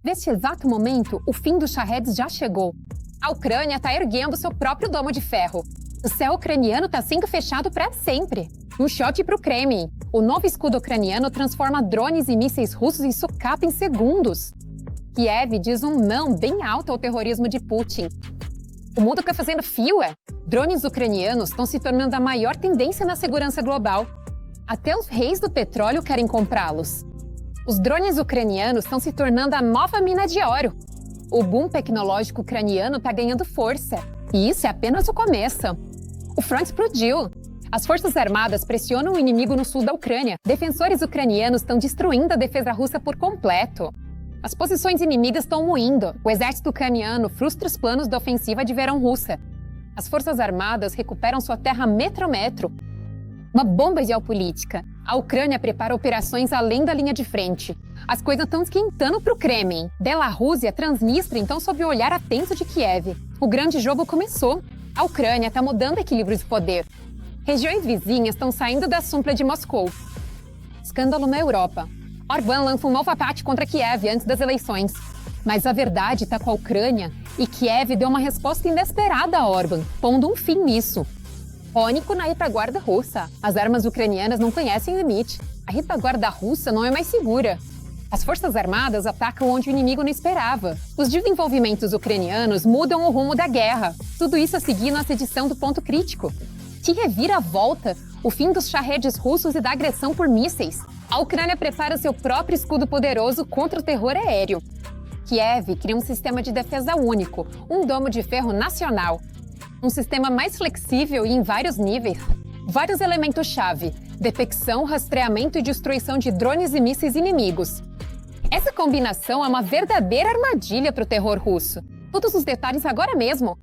Neste exato momento, o fim dos Shahed já chegou. A Ucrânia está erguendo seu próprio domo de ferro. O céu ucraniano está sendo fechado para sempre. Um shot para o Kremlin. O novo escudo ucraniano transforma drones e mísseis russos em sucata em segundos. Kiev diz um não bem alto ao terrorismo de Putin. O mundo está fazendo fio, é? Drones ucranianos estão se tornando a maior tendência na segurança global. Até os reis do petróleo querem comprá-los. Os drones ucranianos estão se tornando a nova mina de ouro. O boom tecnológico ucraniano está ganhando força. E isso é apenas o começo. O front explodiu. As forças armadas pressionam o inimigo no sul da Ucrânia. Defensores ucranianos estão destruindo a defesa russa por completo. As posições inimigas estão ruindo. O exército ucraniano frustra os planos da ofensiva de verão russa. As forças armadas recuperam sua terra metro a metro. Uma bomba geopolítica. A Ucrânia prepara operações além da linha de frente. As coisas estão esquentando para o Kremlin. Bielorrússia, Transnistria estão sob o olhar atento de Kiev. O grande jogo começou. A Ucrânia está mudando o equilíbrio de poder. Regiões vizinhas estão saindo da sombra de Moscou. Escândalo na Europa. Orbán lança um novo ataque contra Kiev antes das eleições. Mas a verdade está com a Ucrânia e Kiev deu uma resposta inesperada a Orbán, pondo um fim nisso. Pânico na retaguarda russa. As armas ucranianas não conhecem limite. A retaguarda russa não é mais segura. As forças armadas atacam onde o inimigo não esperava. Os desenvolvimentos ucranianos mudam o rumo da guerra. Tudo isso a seguir na sedição do ponto crítico. Que reviravolta! O fim dos Shahed russos e da agressão por mísseis. A Ucrânia prepara seu próprio escudo poderoso contra o terror aéreo. Kiev cria um sistema de defesa único, um domo de ferro nacional. Um sistema mais flexível e em vários níveis. Vários elementos-chave: detecção, rastreamento e destruição de drones e mísseis inimigos. Essa combinação é uma verdadeira armadilha para o terror russo. Todos os detalhes agora mesmo.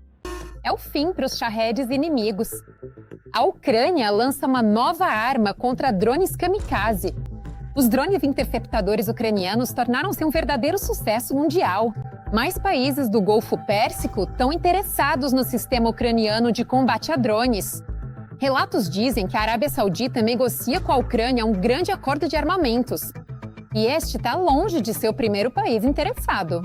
É o fim para os Shaheds inimigos. A Ucrânia lança uma nova arma contra drones kamikaze. Os drones interceptadores ucranianos tornaram-se um verdadeiro sucesso mundial. Mais países do Golfo Pérsico estão interessados no sistema ucraniano de combate a drones. Relatos dizem que a Arábia Saudita negocia com a Ucrânia um grande acordo de armamentos. E este está longe de ser o primeiro país interessado.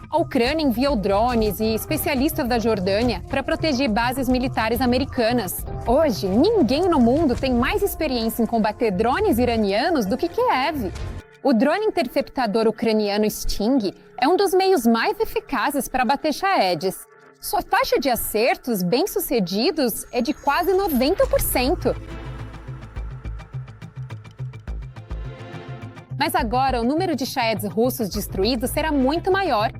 A Ucrânia enviou drones e especialistas da Jordânia para proteger bases militares americanas. Hoje, ninguém no mundo tem mais experiência em combater drones iranianos do que Kiev. O drone interceptador ucraniano Sting é um dos meios mais eficazes para bater Shaheds. Sua taxa de acertos bem-sucedidos é de quase 90%. Mas agora o número de Shaheds russos destruídos será muito maior.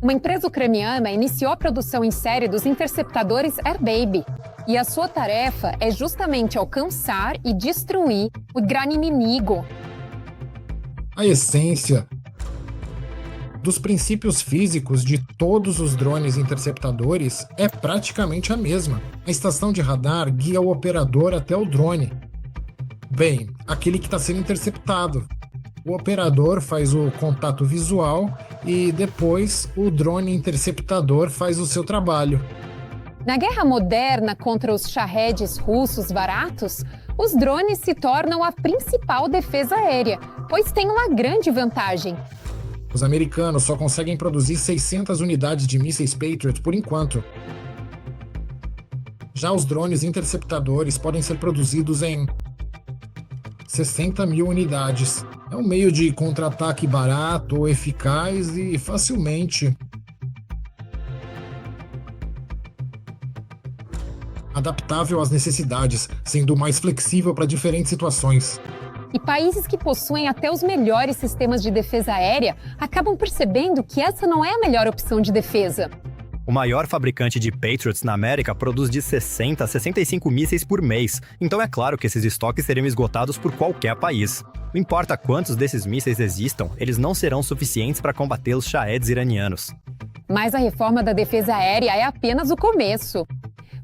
Uma empresa ucraniana iniciou a produção em série dos interceptadores Air Baby. E a sua tarefa é justamente alcançar e destruir o grande inimigo. A essência dos princípios físicos de todos os drones interceptadores é praticamente a mesma. A estação de radar guia o operador até o drone. Bem, aquele que está sendo interceptado. O operador faz o contato visual e depois o drone interceptador faz o seu trabalho. Na guerra moderna contra os Shaheds russos baratos, os drones se tornam a principal defesa aérea, pois têm uma grande vantagem. Os americanos só conseguem produzir 600 unidades de mísseis Patriot por enquanto. Já os drones interceptadores podem ser produzidos em 60 mil unidades. É um meio de contra-ataque barato, eficaz e facilmente adaptável às necessidades, sendo mais flexível para diferentes situações. E países que possuem até os melhores sistemas de defesa aérea acabam percebendo que essa não é a melhor opção de defesa. O maior fabricante de Patriots na América produz de 60 a 65 mísseis por mês, então é claro que esses estoques seriam esgotados por qualquer país. Não importa quantos desses mísseis existam, eles não serão suficientes para combater os Shaheds iranianos. Mas a reforma da defesa aérea é apenas o começo,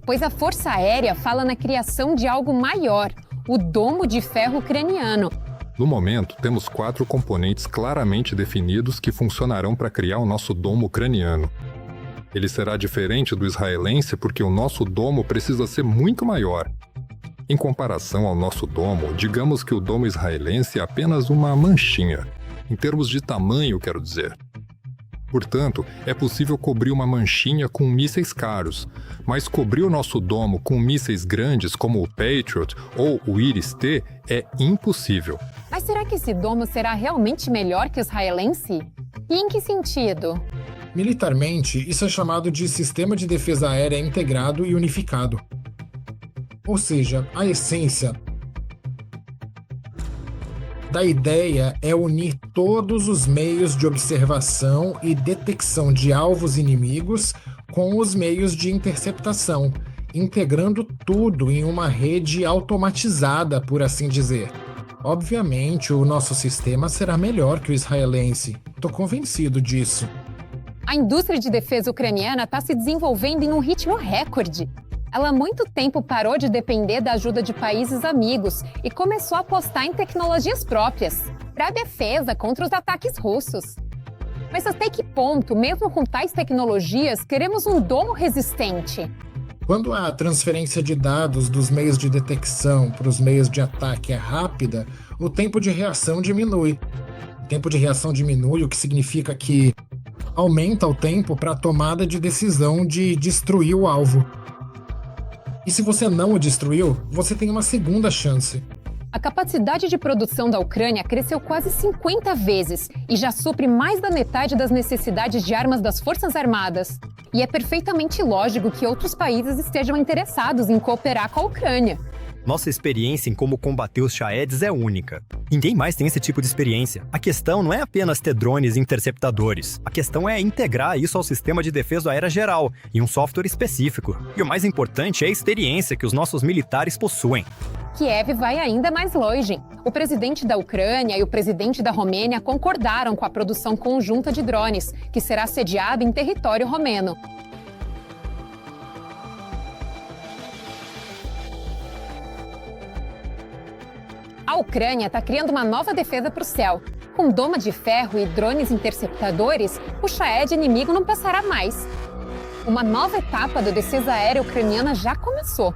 pois a Força Aérea fala na criação de algo maior, o domo de ferro ucraniano. No momento, temos 4 componentes claramente definidos que funcionarão para criar o nosso domo ucraniano. Ele será diferente do israelense porque o nosso domo precisa ser muito maior. Em comparação ao nosso domo, digamos que o domo israelense é apenas uma manchinha. Em termos de tamanho, quero dizer. Portanto, é possível cobrir uma manchinha com mísseis caros, mas cobrir o nosso domo com mísseis grandes como o Patriot ou o Iris-T é impossível. Mas será que esse domo será realmente melhor que o israelense? E em que sentido? Militarmente, isso é chamado de Sistema de Defesa Aérea Integrado e Unificado. Ou seja, a essência da ideia é unir todos os meios de observação e detecção de alvos inimigos com os meios de interceptação, integrando tudo em uma rede automatizada, por assim dizer. Obviamente, o nosso sistema será melhor que o israelense. Estou convencido disso. A indústria de defesa ucraniana está se desenvolvendo em um ritmo recorde. Ela há muito tempo parou de depender da ajuda de países amigos e começou a apostar em tecnologias próprias, para a defesa contra os ataques russos. Mas até que ponto, mesmo com tais tecnologias, queremos um domo resistente? Quando a transferência de dados dos meios de detecção para os meios de ataque é rápida, o tempo de reação diminui. O tempo de reação diminui, o que significa que aumenta o tempo para a tomada de decisão de destruir o alvo. E se você não o destruiu, você tem uma segunda chance. A capacidade de produção da Ucrânia cresceu quase 50 vezes e já supre mais da metade das necessidades de armas das Forças Armadas. E é perfeitamente lógico que outros países estejam interessados em cooperar com a Ucrânia. Nossa experiência em como combater os Shaheeds é única. Ninguém mais tem esse tipo de experiência. A questão não é apenas ter drones interceptadores. A questão é integrar isso ao sistema de defesa aérea geral, em um software específico. E o mais importante é a experiência que os nossos militares possuem. Kiev vai ainda mais longe. O presidente da Ucrânia e o presidente da Romênia concordaram com a produção conjunta de drones, que será sediada em território romeno. A Ucrânia está criando uma nova defesa para o céu. Com doma de ferro e drones interceptadores, o Shahed inimigo não passará mais. Uma nova etapa da defesa aérea ucraniana já começou.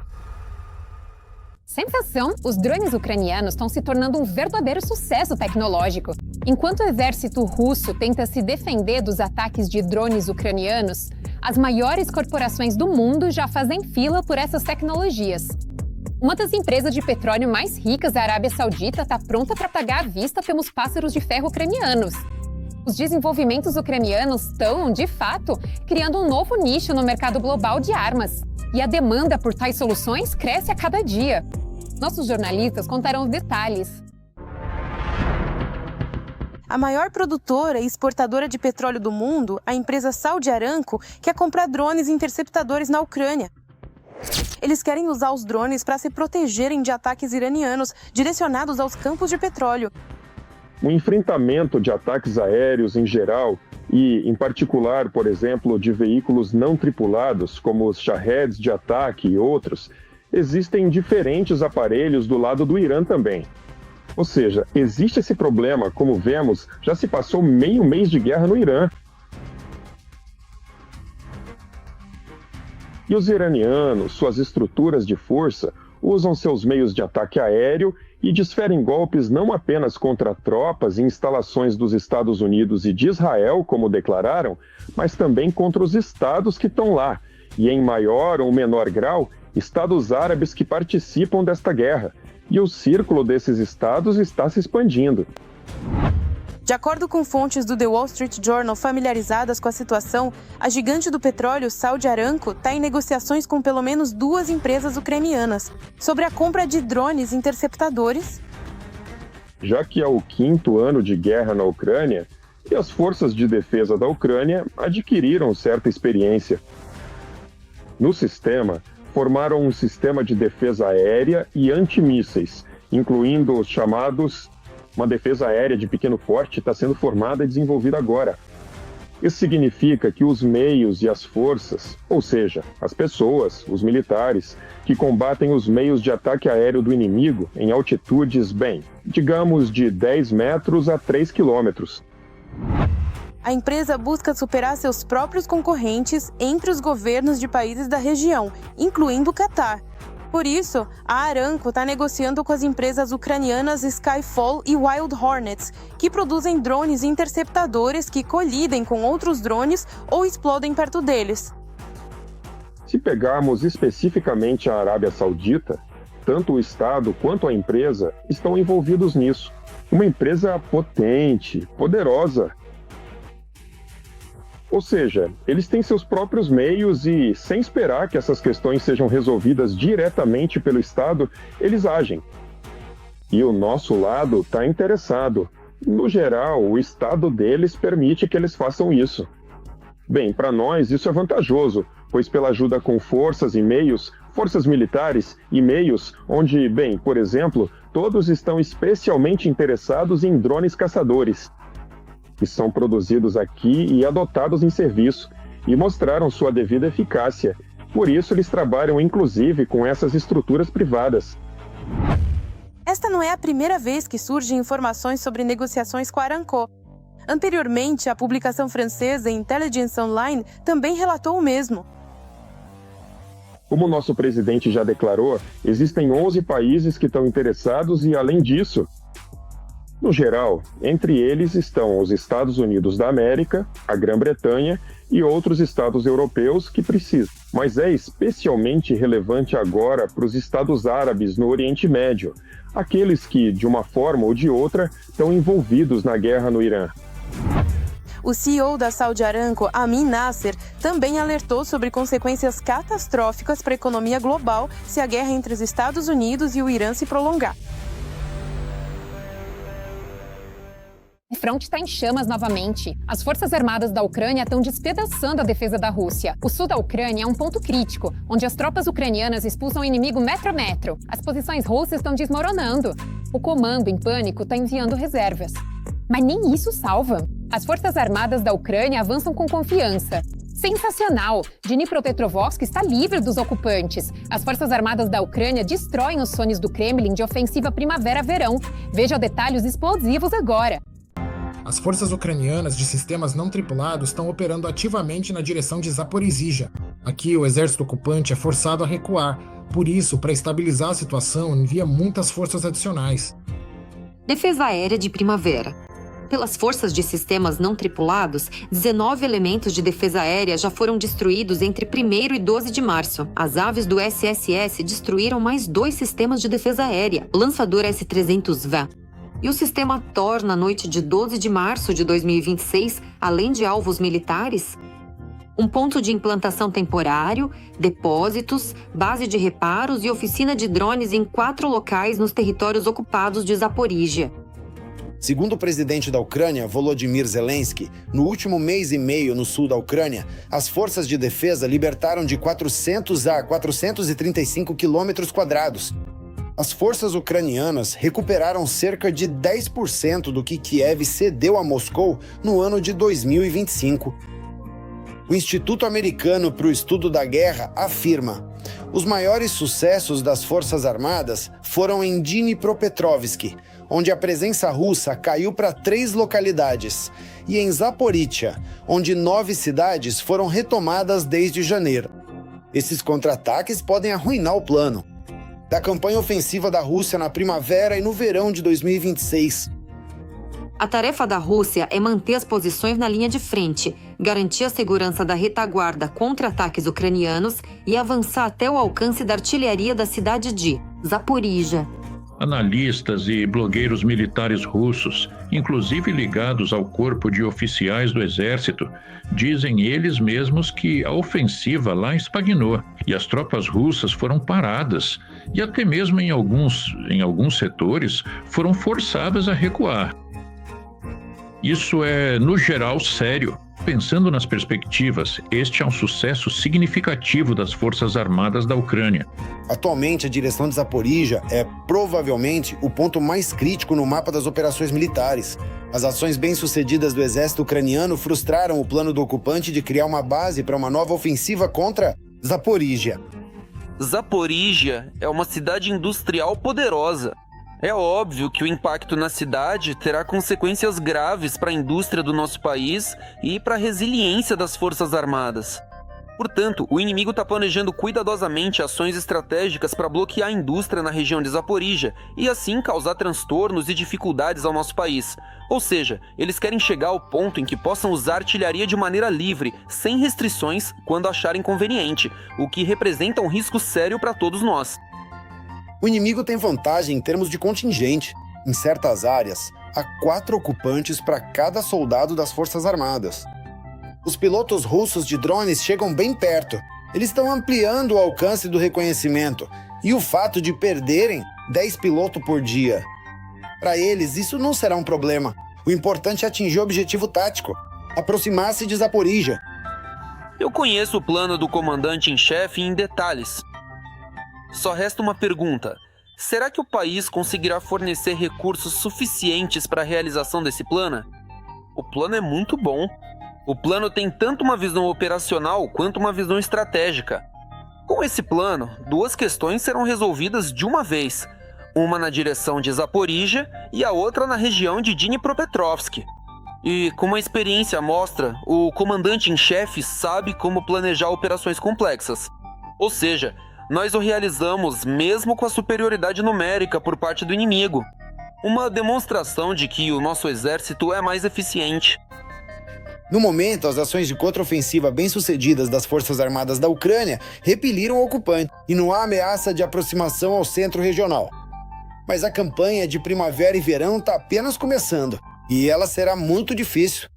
Sensação, os drones ucranianos estão se tornando um verdadeiro sucesso tecnológico. Enquanto o exército russo tenta se defender dos ataques de drones ucranianos, as maiores corporações do mundo já fazem fila por essas tecnologias. Uma das empresas de petróleo mais ricas da Arábia Saudita está pronta para pagar à vista pelos pássaros de ferro ucranianos. Os desenvolvimentos ucranianos estão, de fato, criando um novo nicho no mercado global de armas. E a demanda por tais soluções cresce a cada dia. Nossos jornalistas contarão os detalhes. A maior produtora e exportadora de petróleo do mundo, a empresa Saudi Aramco, quer comprar drones interceptadores na Ucrânia. Eles querem usar os drones para se protegerem de ataques iranianos direcionados aos campos de petróleo. O enfrentamento de ataques aéreos em geral e, em particular, por exemplo, de veículos não tripulados, como os Shaheeds de ataque e outros, existem diferentes aparelhos do lado do Irã também. Ou seja, existe esse problema, como vemos, já se passou meio mês de guerra no Irã. E os iranianos, suas estruturas de força, usam seus meios de ataque aéreo e desferem golpes não apenas contra tropas e instalações dos Estados Unidos e de Israel, como declararam, mas também contra os estados que estão lá, e em maior ou menor grau, estados árabes que participam desta guerra. E o círculo desses estados está se expandindo. De acordo com fontes do The Wall Street Journal familiarizadas com a situação, a gigante do petróleo, Saudi Aramco, está em negociações com pelo menos 2 empresas ucranianas sobre a compra de drones interceptadores. Já que é o 5º ano de guerra na Ucrânia, e as forças de defesa da Ucrânia adquiriram certa experiência. No sistema, formaram um sistema de defesa aérea e antimísseis, incluindo os chamados. Uma defesa aérea de pequeno porte está sendo formada e desenvolvida agora. Isso significa que os meios e as forças, ou seja, as pessoas, os militares, que combatem os meios de ataque aéreo do inimigo em altitudes, digamos de 10 metros a 3 quilômetros. A empresa busca superar seus próprios concorrentes entre os governos de países da região, incluindo o Catar. Por isso, a Aramco está negociando com as empresas ucranianas Skyfall e Wild Hornets, que produzem drones interceptadores que colidem com outros drones ou explodem perto deles. Se pegarmos especificamente a Arábia Saudita, tanto o Estado quanto a empresa estão envolvidos nisso. Uma empresa potente, poderosa. Ou seja, eles têm seus próprios meios e, sem esperar que essas questões sejam resolvidas diretamente pelo Estado, eles agem. E o nosso lado está interessado. No geral, o Estado deles permite que eles façam isso. Bem, para nós isso é vantajoso, pois pela ajuda com forças e meios, forças militares e meios, onde, bem, por exemplo, todos estão especialmente interessados em drones caçadores, que são produzidos aqui e adotados em serviço, e mostraram sua devida eficácia. Por isso, eles trabalham inclusive com essas estruturas privadas. Esta não é a primeira vez que surgem informações sobre negociações com a Aramco. Anteriormente, a publicação francesa Intelligence Online também relatou o mesmo. Como o nosso presidente já declarou, existem 11 países que estão interessados e, além disso, no geral, entre eles estão os Estados Unidos da América, a Grã-Bretanha e outros estados europeus que precisam. Mas é especialmente relevante agora para os estados árabes no Oriente Médio, aqueles que, de uma forma ou de outra, estão envolvidos na guerra no Irã. O CEO da Saudi Aramco, Amin Nasser, também alertou sobre consequências catastróficas para a economia global se a guerra entre os Estados Unidos e o Irã se prolongar. O fronte está em chamas novamente. As forças armadas da Ucrânia estão despedaçando a defesa da Rússia. O sul da Ucrânia é um ponto crítico, onde as tropas ucranianas expulsam o inimigo metro a metro. As posições russas estão desmoronando. O comando, em pânico, está enviando reservas. Mas nem isso salva. As forças armadas da Ucrânia avançam com confiança. Sensacional! Dnipropetrovsk está livre dos ocupantes. As forças armadas da Ucrânia destroem os sonhos do Kremlin de ofensiva primavera-verão. Veja detalhes explosivos agora. As forças ucranianas de sistemas não tripulados estão operando ativamente na direção de Zaporizhzhia. Aqui, o exército ocupante é forçado a recuar. Por isso, para estabilizar a situação, envia muitas forças adicionais. Defesa aérea de primavera. Pelas forças de sistemas não tripulados, 19 elementos de defesa aérea já foram destruídos entre 1º e 12 de março. As aves do SSS destruíram mais 2 sistemas de defesa aérea, lançador S-300V. E o sistema Thor, na noite de 12 de março de 2026, além de alvos militares, um ponto de implantação temporário, depósitos, base de reparos e oficina de drones em 4 locais nos territórios ocupados de Zaporizhzhia. Segundo o presidente da Ucrânia, Volodymyr Zelensky, no último mês e meio no sul da Ucrânia, as forças de defesa libertaram de 400 a 435 quilômetros quadrados. As forças ucranianas recuperaram cerca de 10% do que Kiev cedeu a Moscou no ano de 2025. O Instituto Americano para o Estudo da Guerra afirma: os maiores sucessos das Forças Armadas foram em Dnipropetrovsk, onde a presença russa caiu para 3 localidades, e em Zaporizhzhia, onde 9 cidades foram retomadas desde janeiro. Esses contra-ataques podem arruinar o plano da campanha ofensiva da Rússia na primavera e no verão de 2026. A tarefa da Rússia é manter as posições na linha de frente, garantir a segurança da retaguarda contra ataques ucranianos e avançar até o alcance da artilharia da cidade de Zaporizhzhia. Analistas e blogueiros militares russos, inclusive ligados ao corpo de oficiais do exército, dizem eles mesmos que a ofensiva lá estagnou e as tropas russas foram paradas e até mesmo em alguns setores foram forçadas a recuar. Isso é, no geral, sério. Pensando nas perspectivas, este é um sucesso significativo das Forças Armadas da Ucrânia. Atualmente, a direção de Zaporizhzhia é provavelmente o ponto mais crítico no mapa das operações militares. As ações bem-sucedidas do exército ucraniano frustraram o plano do ocupante de criar uma base para uma nova ofensiva contra Zaporizhzhia. Zaporizhzhia é uma cidade industrial poderosa. É óbvio que o impacto na cidade terá consequências graves para a indústria do nosso país e para a resiliência das Forças Armadas. Portanto, o inimigo está planejando cuidadosamente ações estratégicas para bloquear a indústria na região de Zaporíjia e assim causar transtornos e dificuldades ao nosso país. Ou seja, eles querem chegar ao ponto em que possam usar artilharia de maneira livre, sem restrições, quando acharem conveniente, o que representa um risco sério para todos nós. O inimigo tem vantagem em termos de contingente. Em certas áreas, há 4 ocupantes para cada soldado das Forças Armadas. Os pilotos russos de drones chegam bem perto. Eles estão ampliando o alcance do reconhecimento e o fato de perderem 10 pilotos por dia. Para eles, isso não será um problema. O importante é atingir o objetivo tático, aproximar-se de Zaporíjia. Eu conheço o plano do comandante em chefe em detalhes. Só resta uma pergunta. Será que o país conseguirá fornecer recursos suficientes para a realização desse plano? O plano é muito bom. O plano tem tanto uma visão operacional quanto uma visão estratégica. Com esse plano, 2 questões serão resolvidas de uma vez. Uma na direção de Zaporíjia e a outra na região de Dnipropetrovsk. E, como a experiência mostra, o comandante em chefe sabe como planejar operações complexas. Ou seja, nós o realizamos mesmo com a superioridade numérica por parte do inimigo. Uma demonstração de que o nosso exército é mais eficiente. No momento, as ações de contraofensiva bem-sucedidas das Forças Armadas da Ucrânia repeliram o ocupante e não há ameaça de aproximação ao centro regional. Mas a campanha de primavera e verão está apenas começando e ela será muito difícil.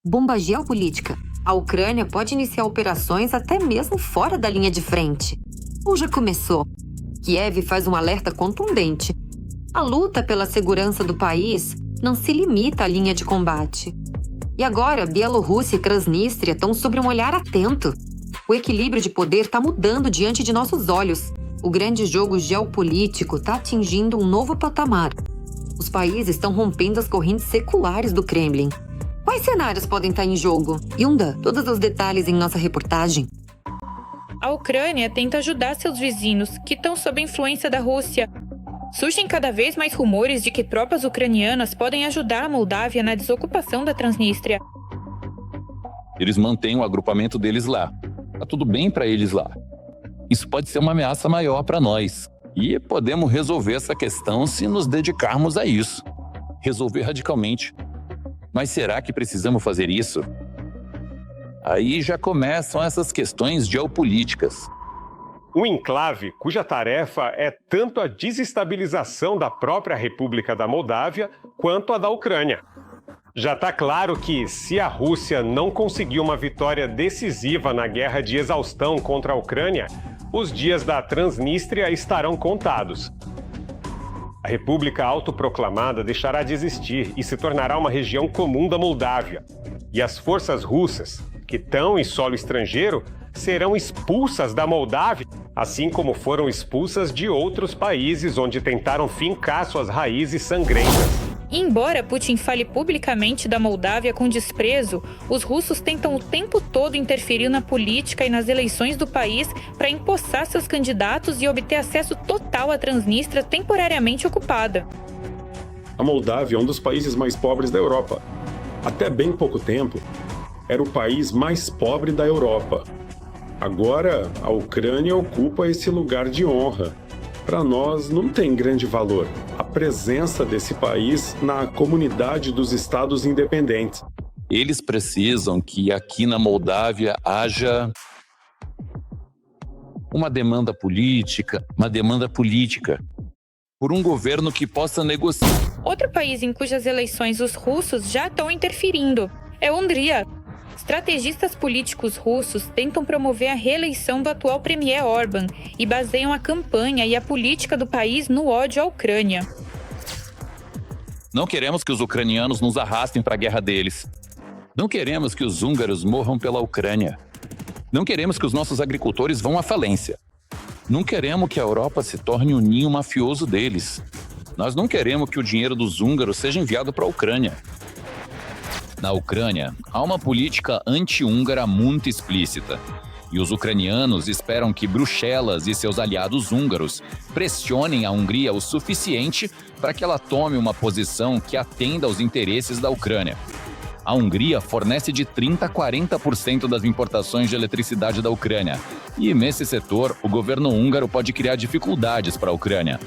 Bomba geopolítica. A Ucrânia pode iniciar operações até mesmo fora da linha de frente. Ou já começou. Kiev faz um alerta contundente. A luta pela segurança do país não se limita à linha de combate. E agora, Bielorrússia e Transnistria estão sob um olhar atento. O equilíbrio de poder está mudando diante de nossos olhos. O grande jogo geopolítico está atingindo um novo patamar. Os países estão rompendo as correntes seculares do Kremlin. Quais cenários podem estar em jogo? Yunda, todos os detalhes em nossa reportagem. A Ucrânia tenta ajudar seus vizinhos, que estão sob a influência da Rússia. Surgem cada vez mais rumores de que tropas ucranianas podem ajudar a Moldávia na desocupação da Transnistria. Eles mantêm o agrupamento deles lá. Tá tudo bem para eles lá. Isso pode ser uma ameaça maior para nós. E podemos resolver essa questão se nos dedicarmos a isso. Resolver radicalmente. Mas será que precisamos fazer isso? Aí já começam essas questões geopolíticas. Um enclave cuja tarefa é tanto a desestabilização da própria República da Moldávia quanto a da Ucrânia. Já está claro que, se a Rússia não conseguir uma vitória decisiva na guerra de exaustão contra a Ucrânia, os dias da Transnistria estarão contados. A República autoproclamada deixará de existir e se tornará uma região comum da Moldávia. E as forças russas, que estão em solo estrangeiro, serão expulsas da Moldávia, assim como foram expulsas de outros países onde tentaram fincar suas raízes sangrentas. Embora Putin fale publicamente da Moldávia com desprezo, os russos tentam o tempo todo interferir na política e nas eleições do país para empossar seus candidatos e obter acesso total à Transnistria temporariamente ocupada. A Moldávia é um dos países mais pobres da Europa. Até bem pouco tempo, era o país mais pobre da Europa. Agora, a Ucrânia ocupa esse lugar de honra. Para nós, não tem grande valor a presença desse país na comunidade dos estados independentes. Eles precisam que aqui na Moldávia haja uma demanda política por um governo que possa negociar. Outro país em cujas eleições os russos já estão interferindo é a Hungria. Estrategistas políticos russos tentam promover a reeleição do atual premier Orbán e baseiam a campanha e a política do país no ódio à Ucrânia. Não queremos que os ucranianos nos arrastem para a guerra deles. Não queremos que os húngaros morram pela Ucrânia. Não queremos que os nossos agricultores vão à falência. Não queremos que a Europa se torne um ninho mafioso deles. Nós não queremos que o dinheiro dos húngaros seja enviado para a Ucrânia. Na Ucrânia, há uma política anti-húngara muito explícita. E os ucranianos esperam que Bruxelas e seus aliados húngaros pressionem a Hungria o suficiente para que ela tome uma posição que atenda aos interesses da Ucrânia. A Hungria fornece de 30% a 40% das importações de eletricidade da Ucrânia. E nesse setor, o governo húngaro pode criar dificuldades para a Ucrânia.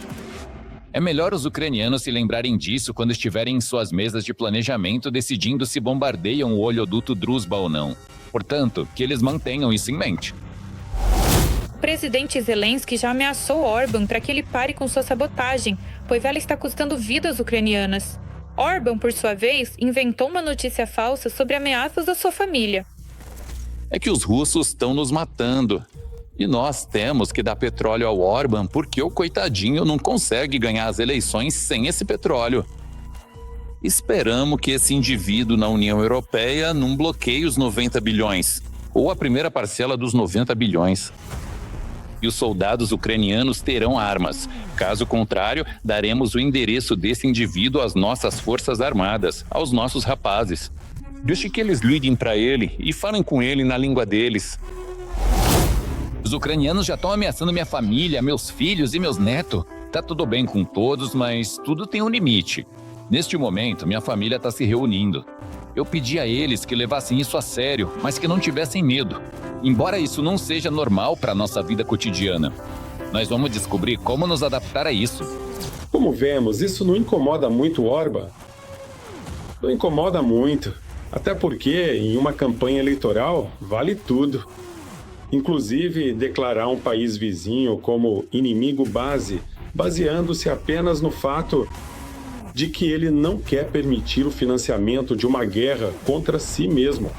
É melhor os ucranianos se lembrarem disso quando estiverem em suas mesas de planejamento decidindo se bombardeiam o oleoduto Druzhba ou não. Portanto, que eles mantenham isso em mente. O presidente Zelensky já ameaçou Orbán para que ele pare com sua sabotagem, pois ela está custando vidas ucranianas. Orbán, por sua vez, inventou uma notícia falsa sobre ameaças à sua família. É que os russos estão nos matando. E nós temos que dar petróleo ao Orbán porque o coitadinho não consegue ganhar as eleições sem esse petróleo. Esperamos que esse indivíduo na União Europeia não bloqueie os 90 bilhões, ou a primeira parcela dos 90 bilhões. E os soldados ucranianos terão armas. Caso contrário, daremos o endereço desse indivíduo às nossas forças armadas, aos nossos rapazes. Deixe que eles liguem para ele e falem com ele na língua deles. Os ucranianos já estão ameaçando minha família, meus filhos e meus netos. Tá tudo bem com todos, mas tudo tem um limite. Neste momento, minha família está se reunindo. Eu pedi a eles que levassem isso a sério, mas que não tivessem medo. Embora isso não seja normal para a nossa vida cotidiana. Nós vamos descobrir como nos adaptar a isso. Como vemos, isso não incomoda muito o Orbán. Não incomoda muito. Até porque, em uma campanha eleitoral, vale tudo. Inclusive, declarar um país vizinho como inimigo base, baseando-se apenas no fato de que ele não quer permitir o financiamento de uma guerra contra si mesmo.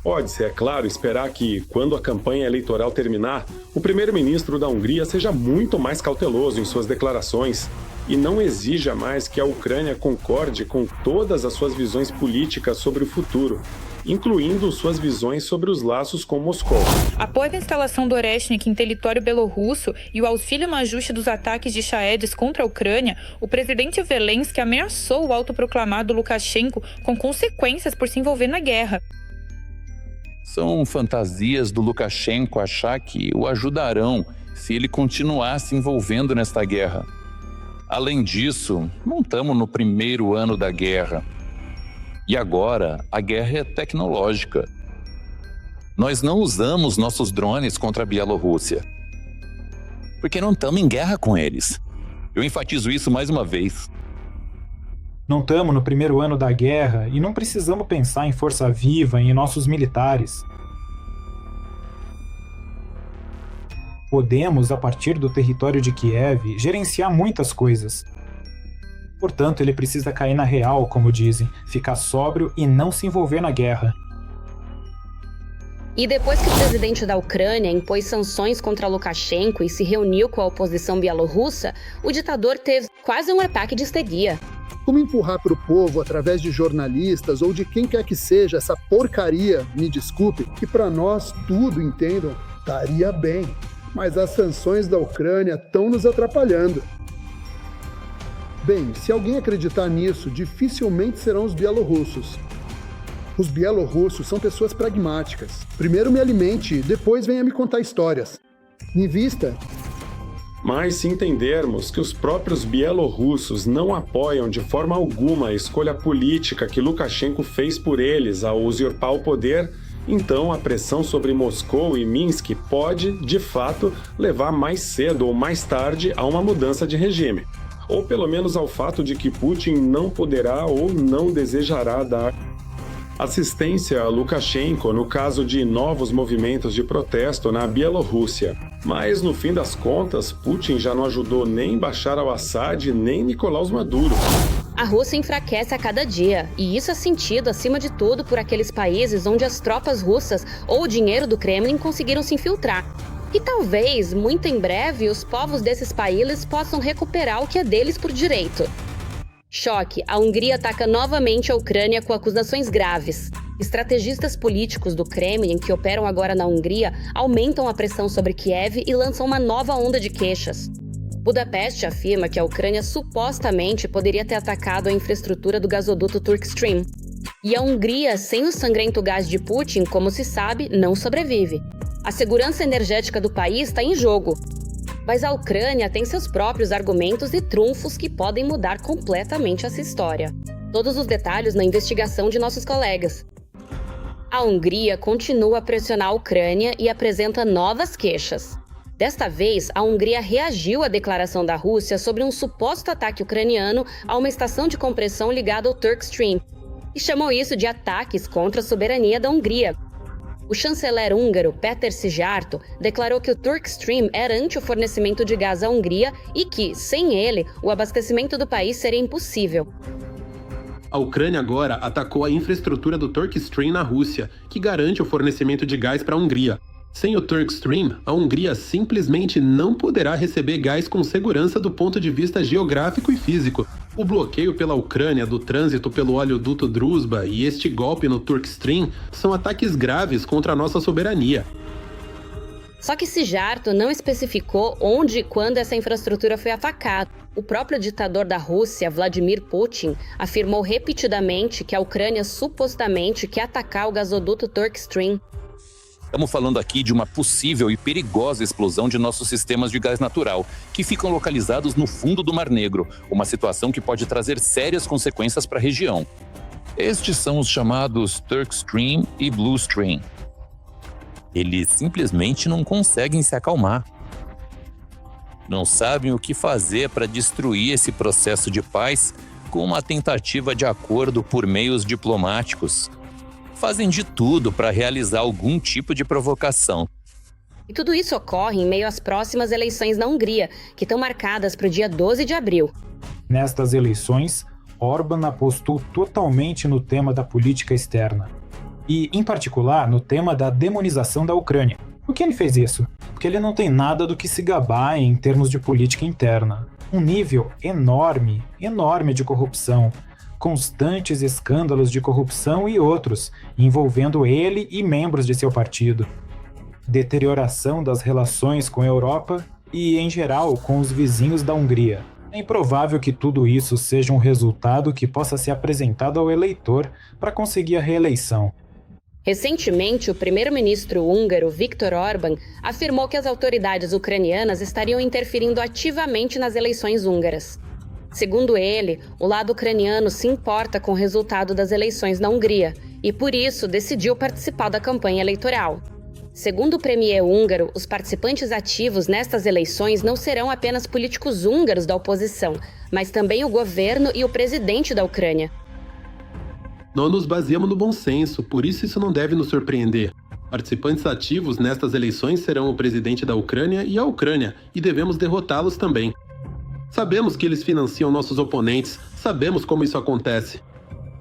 Pode-se, é claro, esperar que, quando a campanha eleitoral terminar, o primeiro-ministro da Hungria seja muito mais cauteloso em suas declarações e não exija mais que a Ucrânia concorde com todas as suas visões políticas sobre o futuro, incluindo suas visões sobre os laços com Moscou. Após a instalação do Oreshnik em território belorrusso e o auxílio no ajuste dos ataques de Shahed contra a Ucrânia, o presidente Zelensky ameaçou o autoproclamado Lukashenko com consequências por se envolver na guerra. São fantasias do Lukashenko achar que o ajudarão se ele continuar se envolvendo nesta guerra. Além disso, não estamos no primeiro ano da guerra. E agora, a guerra é tecnológica. Nós não usamos nossos drones contra a Bielorrússia, porque não estamos em guerra com eles. Eu enfatizo isso mais uma vez. Não estamos no primeiro ano da guerra e não precisamos pensar em força viva e em nossos militares. Podemos, a partir do território de Kiev, gerenciar muitas coisas. Portanto, ele precisa cair na real, como dizem, ficar sóbrio e não se envolver na guerra. E depois que o presidente da Ucrânia impôs sanções contra Lukashenko e se reuniu com a oposição bielorrussa, o ditador teve quase um ataque de histeria. Como empurrar para o povo, através de jornalistas ou de quem quer que seja, essa porcaria, me desculpe, que para nós tudo, entendam, estaria bem. Mas as sanções da Ucrânia estão nos atrapalhando. Bem, se alguém acreditar nisso, dificilmente serão os bielorrussos. Os bielorrussos são pessoas pragmáticas. Primeiro me alimente, depois venha me contar histórias. Me vista. Mas se entendermos que os próprios bielorrussos não apoiam de forma alguma a escolha política que Lukashenko fez por eles ao usurpar o poder, então a pressão sobre Moscou e Minsk pode, de fato, levar mais cedo ou mais tarde a uma mudança de regime. Ou pelo menos ao fato de que Putin não poderá ou não desejará dar assistência a Lukashenko no caso de novos movimentos de protesto na Bielorrússia. Mas, no fim das contas, Putin já não ajudou nem Bashar al-Assad nem Nicolás Maduro. A Rússia enfraquece a cada dia, e isso é sentido, acima de tudo, por aqueles países onde as tropas russas ou o dinheiro do Kremlin conseguiram se infiltrar. E talvez, muito em breve, os povos desses países possam recuperar o que é deles por direito. Choque, a Hungria ataca novamente a Ucrânia com acusações graves. Estrategistas políticos do Kremlin, que operam agora na Hungria, aumentam a pressão sobre Kiev e lançam uma nova onda de queixas. Budapeste afirma que a Ucrânia supostamente poderia ter atacado a infraestrutura do gasoduto Turk Stream. E a Hungria, sem o sangrento gás de Putin, como se sabe, não sobrevive. A segurança energética do país está em jogo. Mas a Ucrânia tem seus próprios argumentos e trunfos que podem mudar completamente essa história. Todos os detalhes na investigação de nossos colegas. A Hungria continua a pressionar a Ucrânia e apresenta novas queixas. Desta vez, a Hungria reagiu à declaração da Rússia sobre um suposto ataque ucraniano a uma estação de compressão ligada ao Turkstream, e chamou isso de ataques contra a soberania da Hungria. O chanceler húngaro Péter Szijjártó declarou que o Turkstream era ante o fornecimento de gás à Hungria e que, sem ele, o abastecimento do país seria impossível. A Ucrânia agora atacou a infraestrutura do Turkstream na Rússia, que garante o fornecimento de gás para a Hungria. Sem o Turkstream, a Hungria simplesmente não poderá receber gás com segurança do ponto de vista geográfico e físico. O bloqueio pela Ucrânia do trânsito pelo oleoduto Druzhba e este golpe no Turkstream são ataques graves contra a nossa soberania. Só que Szijjártó não especificou onde e quando essa infraestrutura foi atacada. O próprio ditador da Rússia, Vladimir Putin, afirmou repetidamente que a Ucrânia supostamente quer atacar o gasoduto Turkstream. Estamos falando aqui de uma possível e perigosa explosão de nossos sistemas de gás natural, que ficam localizados no fundo do Mar Negro, uma situação que pode trazer sérias consequências para a região. Estes são os chamados Turkstream e Bluestream. Eles simplesmente não conseguem se acalmar. Não sabem o que fazer para destruir esse processo de paz com uma tentativa de acordo por meios diplomáticos. Fazem de tudo para realizar algum tipo de provocação. E tudo isso ocorre em meio às próximas eleições na Hungria, que estão marcadas para o dia 12 de abril. Nestas eleições, Orbán apostou totalmente no tema da política externa. E, em particular, no tema da demonização da Ucrânia. Por que ele fez isso? Porque ele não tem nada do que se gabar em termos de política interna. Um nível enorme de corrupção, constantes escândalos de corrupção e outros, envolvendo ele e membros de seu partido. Deterioração das relações com a Europa e, em geral, com os vizinhos da Hungria. É improvável que tudo isso seja um resultado que possa ser apresentado ao eleitor para conseguir a reeleição. Recentemente, o primeiro-ministro húngaro Viktor Orbán afirmou que as autoridades ucranianas estariam interferindo ativamente nas eleições húngaras. Segundo ele, o lado ucraniano se importa com o resultado das eleições na Hungria e, por isso, decidiu participar da campanha eleitoral. Segundo o premier húngaro, os participantes ativos nestas eleições não serão apenas políticos húngaros da oposição, mas também o governo e o presidente da Ucrânia. Nós nos baseamos no bom senso, por isso não deve nos surpreender. Participantes ativos nestas eleições serão o presidente da Ucrânia e a Ucrânia, e devemos derrotá-los também. Sabemos que eles financiam nossos oponentes, sabemos como isso acontece.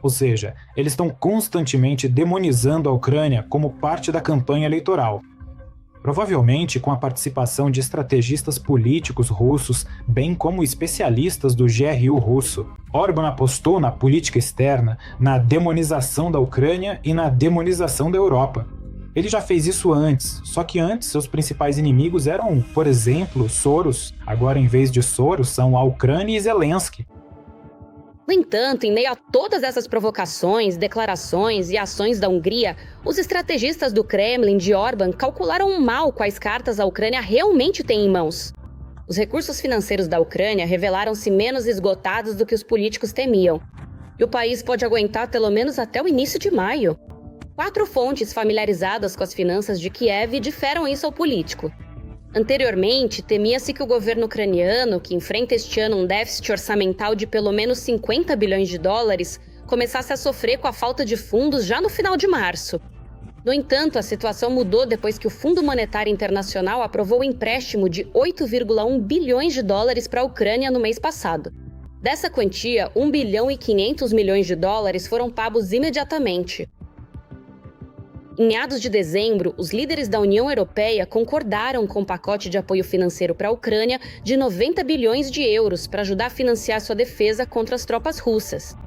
Ou seja, eles estão constantemente demonizando a Ucrânia como parte da campanha eleitoral. Provavelmente com a participação de estrategistas políticos russos, bem como especialistas do GRU russo. Orbán apostou na política externa, na demonização da Ucrânia e na demonização da Europa. Ele já fez isso antes, só que antes seus principais inimigos eram, por exemplo, Soros. Agora, em vez de Soros, são a Ucrânia e Zelensky. No entanto, em meio a todas essas provocações, declarações e ações da Hungria, os estrategistas do Kremlin de Orbán calcularam mal quais cartas a Ucrânia realmente tem em mãos. Os recursos financeiros da Ucrânia revelaram-se menos esgotados do que os políticos temiam. E o país pode aguentar pelo menos até o início de maio. 4 fontes familiarizadas com as finanças de Kiev diferam isso ao político. Anteriormente, temia-se que o governo ucraniano, que enfrenta este ano um déficit orçamental de pelo menos 50 bilhões de dólares, começasse a sofrer com a falta de fundos já no final de março. No entanto, a situação mudou depois que o Fundo Monetário Internacional aprovou um empréstimo de 8,1 bilhões de dólares para a Ucrânia no mês passado. Dessa quantia, 1 bilhão e 500 milhões de dólares foram pagos imediatamente. Em meados de dezembro, os líderes da União Europeia concordaram com um pacote de apoio financeiro para a Ucrânia de 90 bilhões de euros para ajudar a financiar sua defesa contra as tropas russas.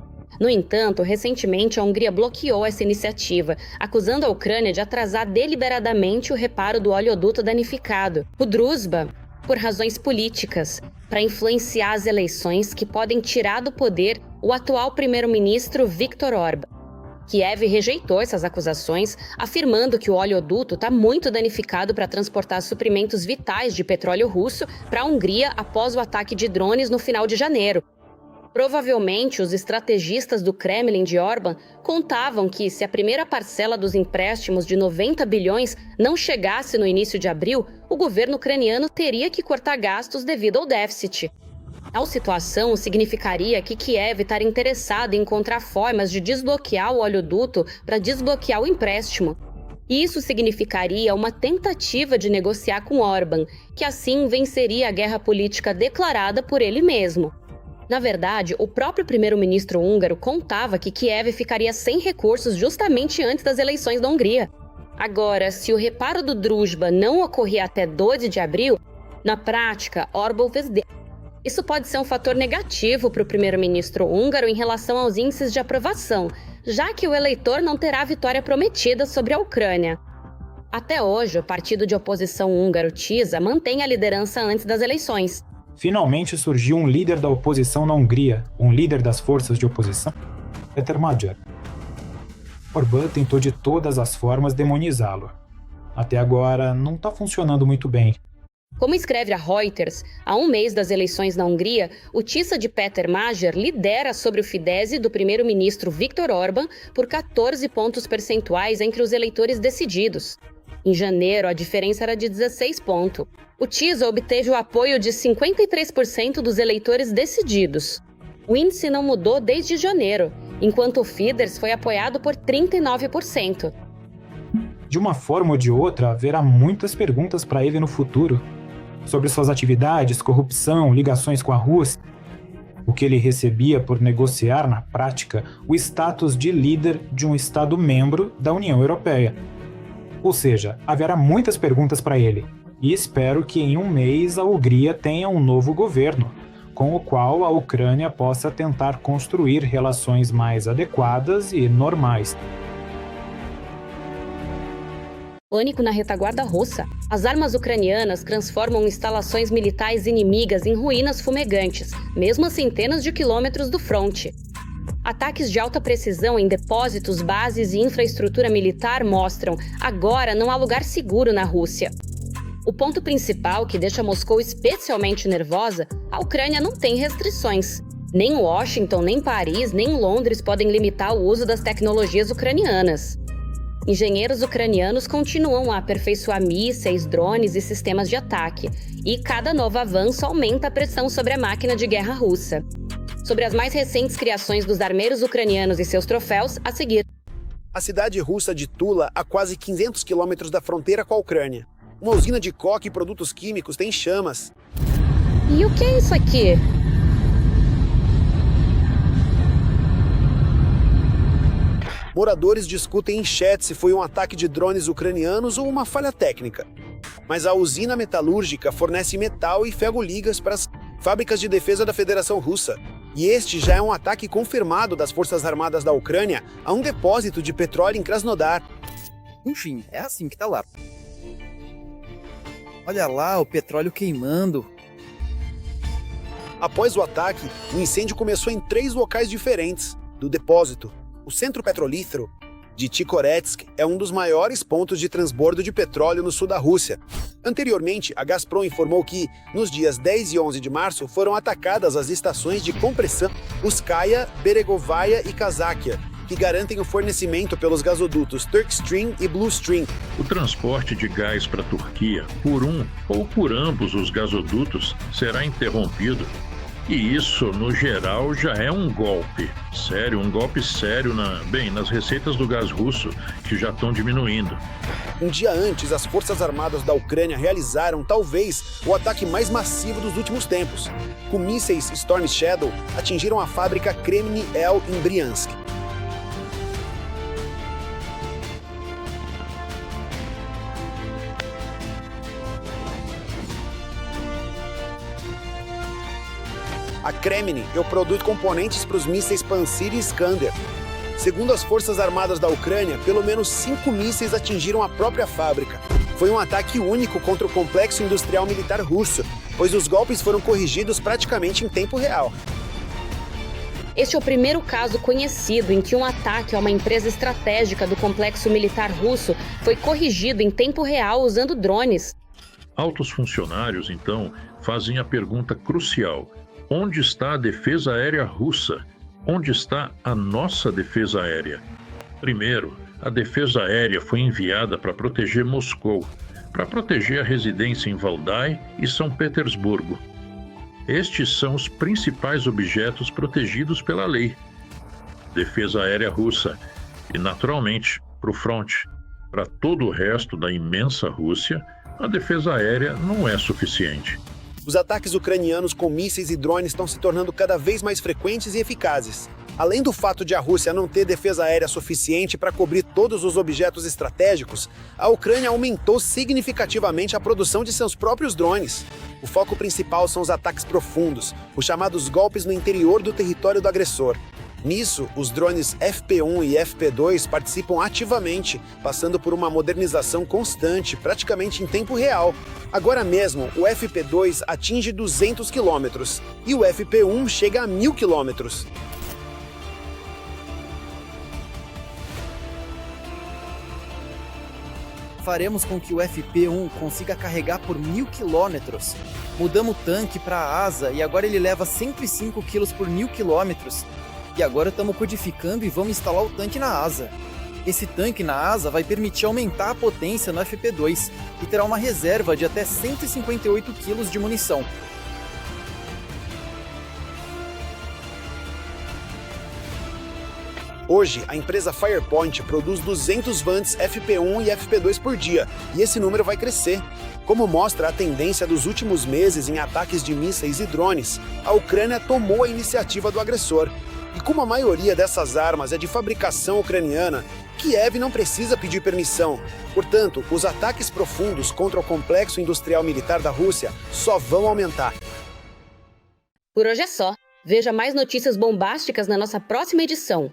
No entanto, recentemente a Hungria bloqueou essa iniciativa, acusando a Ucrânia de atrasar deliberadamente o reparo do oleoduto danificado, o Druzhba, por razões políticas, para influenciar as eleições que podem tirar do poder o atual primeiro-ministro Viktor Orbán. Kiev rejeitou essas acusações, afirmando que o oleoduto está muito danificado para transportar suprimentos vitais de petróleo russo para a Hungria após o ataque de drones no final de janeiro. Provavelmente, os estrategistas do Kremlin de Orbán contavam que, se a primeira parcela dos empréstimos de 90 bilhões não chegasse no início de abril, o governo ucraniano teria que cortar gastos devido ao déficit. Tal situação significaria que Kiev estaria interessada em encontrar formas de desbloquear o oleoduto para desbloquear o empréstimo. Isso significaria uma tentativa de negociar com Orbán, que assim venceria a guerra política declarada por ele mesmo. Na verdade, o próprio primeiro-ministro húngaro contava que Kiev ficaria sem recursos justamente antes das eleições da Hungria. Agora, se o reparo do Druzhba não ocorrer até 12 de abril, na prática, Orbán fez. Isso pode ser um fator negativo para o primeiro-ministro húngaro em relação aos índices de aprovação, já que o eleitor não terá a vitória prometida sobre a Ucrânia. Até hoje, o partido de oposição húngaro TISA mantém a liderança antes das eleições. Finalmente surgiu um líder da oposição na Hungria, um líder das forças de oposição, Péter Magyar. Orbán tentou de todas as formas demonizá-lo. Até agora, não está funcionando muito bem. Como escreve a Reuters, há um mês das eleições na Hungria, o TISA de Péter Magyar lidera sobre o Fidesz do primeiro-ministro Viktor Orbán por 14 pontos percentuais entre os eleitores decididos. Em janeiro, a diferença era de 16 pontos. O TISA obteve o apoio de 53% dos eleitores decididos. O índice não mudou desde janeiro, enquanto o Fidesz foi apoiado por 39%. De uma forma ou de outra, haverá muitas perguntas para ele no futuro. Sobre suas atividades, corrupção, ligações com a Rússia. O que ele recebia por negociar, na prática, o status de líder de um Estado-membro da União Europeia. Ou seja, haverá muitas perguntas para ele. E espero que em um mês a Hungria tenha um novo governo, com o qual a Ucrânia possa tentar construir relações mais adequadas e normais. Pânico na retaguarda russa. As armas ucranianas transformam instalações militares inimigas em ruínas fumegantes, mesmo a centenas de quilômetros do fronte. Ataques de alta precisão em depósitos, bases e infraestrutura militar mostram: agora não há lugar seguro na Rússia. O ponto principal que deixa Moscou especialmente nervosa: a Ucrânia não tem restrições. Nem Washington, nem Paris, nem Londres podem limitar o uso das tecnologias ucranianas. Engenheiros ucranianos continuam a aperfeiçoar mísseis, drones e sistemas de ataque, e cada novo avanço aumenta a pressão sobre a máquina de guerra russa. Sobre as mais recentes criações dos armeiros ucranianos e seus troféus, a seguir. A cidade russa de Tula, a quase 500 quilômetros da fronteira com a Ucrânia. Uma usina de coque e produtos químicos tem chamas. E o que é isso aqui? Moradores discutem em chat se foi um ataque de drones ucranianos ou uma falha técnica. Mas a usina metalúrgica fornece metal e ferro-ligas para as fábricas de defesa da Federação Russa. E este já é um ataque confirmado das Forças Armadas da Ucrânia a um depósito de petróleo em Krasnodar. Enfim, é assim que tá lá. Olha lá, o petróleo queimando. Após o ataque, o incêndio começou em 3 locais diferentes do depósito. O centro petrolífero de Tikhoretsk é um dos maiores pontos de transbordo de petróleo no sul da Rússia. Anteriormente, a Gazprom informou que, nos dias 10 e 11 de março, foram atacadas as estações de compressão Uskaya, Beregovaya e Kazakia, que garantem o fornecimento pelos gasodutos Turkstream e Bluestream. O transporte de gás para a Turquia, por um ou por ambos os gasodutos, será interrompido. E isso, no geral, já é um golpe sério nas receitas do gás russo, que já estão diminuindo. Um dia antes, as Forças Armadas da Ucrânia realizaram, talvez, o ataque mais massivo dos últimos tempos. Com mísseis Storm Shadow, atingiram a fábrica Kremni-El em Briansk. A Kremlin produz componentes para os mísseis Pansir e Iskander. Segundo as Forças Armadas da Ucrânia, pelo menos 5 mísseis atingiram a própria fábrica. Foi um ataque único contra o complexo industrial militar russo, pois os golpes foram corrigidos praticamente em tempo real. Este é o primeiro caso conhecido em que um ataque a uma empresa estratégica do complexo militar russo foi corrigido em tempo real usando drones. Altos funcionários, então, fazem a pergunta crucial: onde está a defesa aérea russa? Onde está a nossa defesa aérea? Primeiro, a defesa aérea foi enviada para proteger Moscou, para proteger a residência em Valdai e São Petersburgo. Estes são os principais objetos protegidos pela lei. Defesa aérea russa. E, naturalmente, para o fronte. Para todo o resto da imensa Rússia, a defesa aérea não é suficiente. Os ataques ucranianos com mísseis e drones estão se tornando cada vez mais frequentes e eficazes. Além do fato de a Rússia não ter defesa aérea suficiente para cobrir todos os objetos estratégicos, a Ucrânia aumentou significativamente a produção de seus próprios drones. O foco principal são os ataques profundos, os chamados golpes no interior do território do agressor. Nisso, os drones FP1 e FP2 participam ativamente, passando por uma modernização constante, praticamente em tempo real. Agora mesmo, o FP2 atinge 200 km e o FP1 chega a 1.000 km. Faremos com que o FP1 consiga carregar por 1.000 km. Mudamos o tanque para a asa e agora ele leva 105 kg por 1.000 km. E agora estamos codificando e vamos instalar o tanque na asa. Esse tanque na asa vai permitir aumentar a potência no FP2 e terá uma reserva de até 158 kg de munição. Hoje, a empresa Firepoint produz 200 Vants FP1 e FP2 por dia, e esse número vai crescer. Como mostra a tendência dos últimos meses em ataques de mísseis e drones, a Ucrânia tomou a iniciativa do agressor. E como a maioria dessas armas é de fabricação ucraniana, Kiev não precisa pedir permissão. Portanto, os ataques profundos contra o complexo industrial militar da Rússia só vão aumentar. Por hoje é só. Veja mais notícias bombásticas na nossa próxima edição.